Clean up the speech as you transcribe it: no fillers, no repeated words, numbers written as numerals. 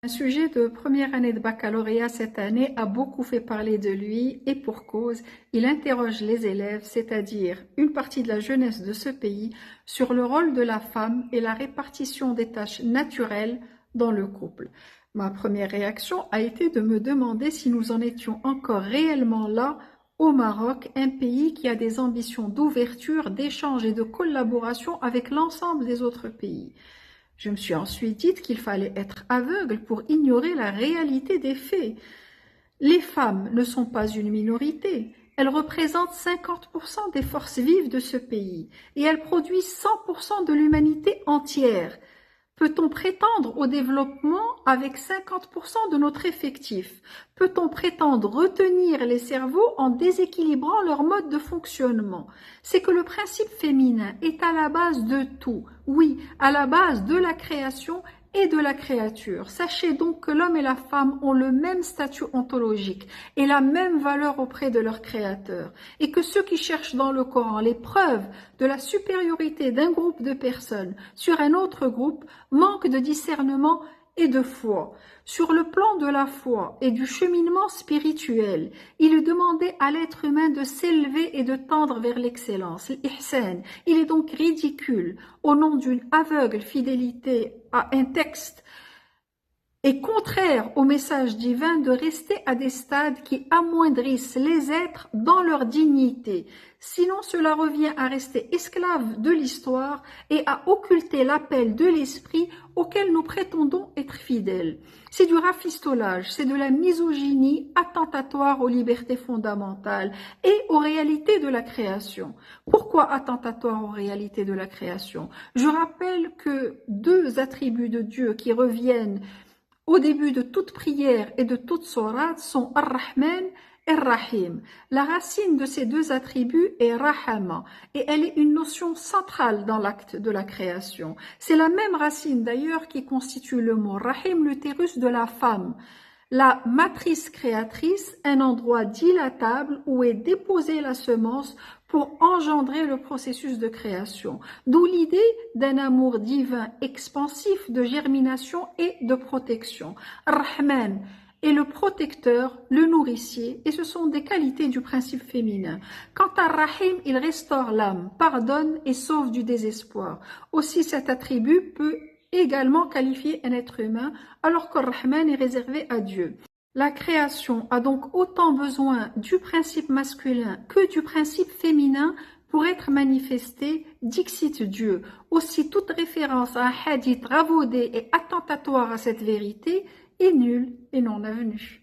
Un sujet de première année de baccalauréat cette année a beaucoup fait parler de lui et pour cause, il interroge les élèves, c'est-à-dire une partie de la jeunesse de ce pays, sur le rôle de la femme et la répartition des tâches naturelles dans le couple. Ma première réaction a été de me demander si nous en étions encore réellement là au Maroc, un pays qui a des ambitions d'ouverture, d'échange et de collaboration avec l'ensemble des autres pays. Je me suis ensuite dit qu'il fallait être aveugle pour ignorer la réalité des faits. Les femmes ne sont pas une minorité. Elles représentent 50% des forces vives de ce pays et elles produisent 100% de l'humanité entière. Peut-on prétendre au développement avec 50% de notre effectif? Peut-on prétendre retenir les cerveaux en déséquilibrant leur mode de fonctionnement? C'est que le principe féminin est à la base de tout, oui, à la base de la création et de la créature. Sachez donc que l'homme et la femme ont le même statut ontologique et la même valeur auprès de leur créateur, et que ceux qui cherchent dans le Coran les preuves de la supériorité d'un groupe de personnes sur un autre groupe manquent de discernement et de foi. Sur le plan de la foi et du cheminement spirituel, il est demandé à l'être humain de s'élever et de tendre vers l'excellence, l'ihsan. Il est donc ridicule, au nom d'une aveugle fidélité à un texte, et contraire au message divin de rester à des stades qui amoindrissent les êtres dans leur dignité. Sinon, cela revient à rester esclave de l'histoire et à occulter l'appel de l'esprit auquel nous prétendons être fidèles. C'est du rafistolage, c'est de la misogynie attentatoire aux libertés fondamentales et aux réalités de la création. Pourquoi attentatoire aux réalités de la création? Je rappelle que deux attributs de Dieu qui reviennent au début de toute prière et de toute sourate sont Ar-Rahman et Ar-Rahim. La racine de ces deux attributs est Rahama et elle est une notion centrale dans l'acte de la création. C'est la même racine d'ailleurs qui constitue le mot Rahim, l'utérus de la femme. La matrice créatrice, un endroit dilatable où est déposée la semence pour engendrer le processus de création. D'où l'idée d'un amour divin expansif de germination et de protection. Rahman est le protecteur, le nourricier, et ce sont des qualités du principe féminin. Quant à Rahim, il restaure l'âme, pardonne et sauve du désespoir. Aussi cet attribut peut également qualifier un être humain, alors que Rahman est réservé à Dieu. La création a donc autant besoin du principe masculin que du principe féminin pour être manifestée, dixit Dieu. Aussi, toute référence à un hadith ravaudé et attentatoire à cette vérité est nulle et non avenue.